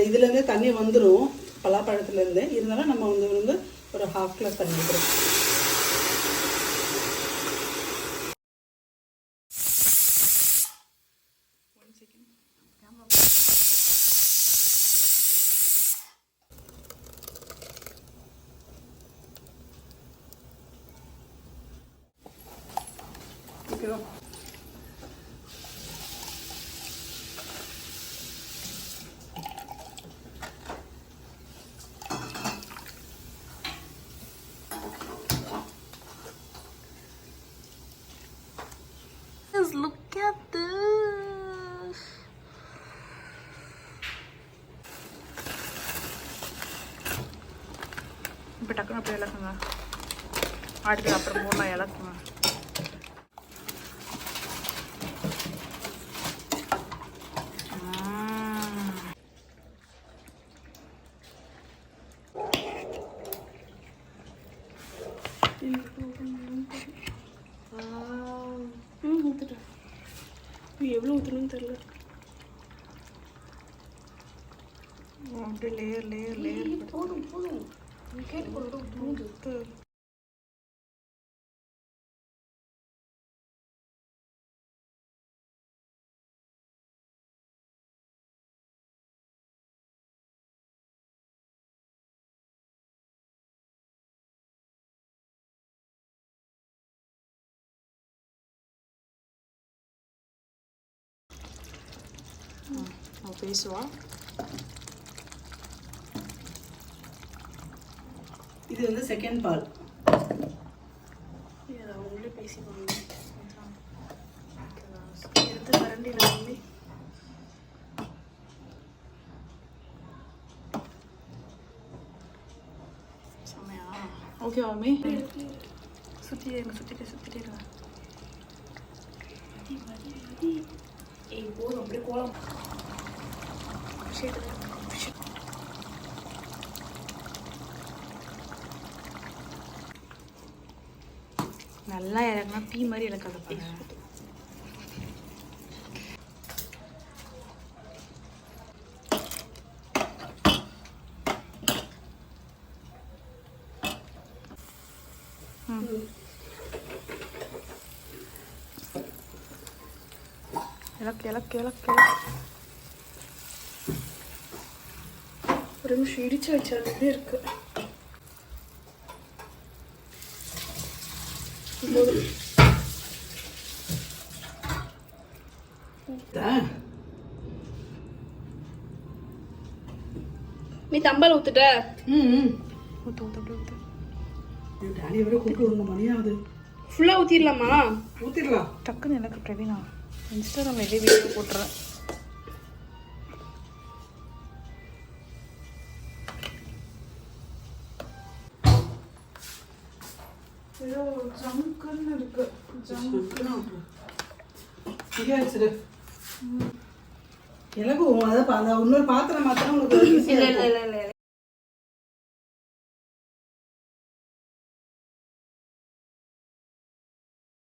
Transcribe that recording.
இதுலேருந்து தண்ணி வந்துடும் பலாப்பழத்துலேருந்து. இருந்தாலும் நம்ம வந்து ஒரு 1/2 கிளாஸ் தண்ணி வைக்கிறோம். Look at this. இப்போ டக்குனு அப்படியே இலக்குங்க. அடுத்து அப்புறம் போடலாம் இலக்குங்க. எவ்வளோ ஊற்றணும்னு தெரியல. அப்படியே லேயர் லேயர் லேயர் போதும் போதும் கேட்டு பேசுவா. இது வந்து செகண்ட் பால். அவங்களே பேசிப்பாங்க. எடுத்து கரண்டியில் வந்து செம்மையா. ஓகே மாமி, சுற்றிடுங்க சுற்றிடுங்க. போதும் அப்படியே கோலம். நல்லா இறக்குனா டீ மாதிரி இறக்காத பாருங்க. இலக்கு ஒரு நிமிஷம் இடிச்சு வச்சாலே இருக்கு. நீ தம்பல் ஊத்துட்ட? ஊத்து. டாடி வரை கூப்பிட்டு விடணும். மணியாவது ஃபுல்லா ஊத்திடலாமா? ஊத்திடலாம். டக்குன்னு எனக்கு பிரவீனா இன்ஸ்டாகிராம்ல இதே வீடியோ போட்டுறேன். ஜம்குன்னு இருக்கு. எனக்கு அதை இன்னொரு பாத்திரம் மாத்திரம் உங்களுக்கு. இல்ல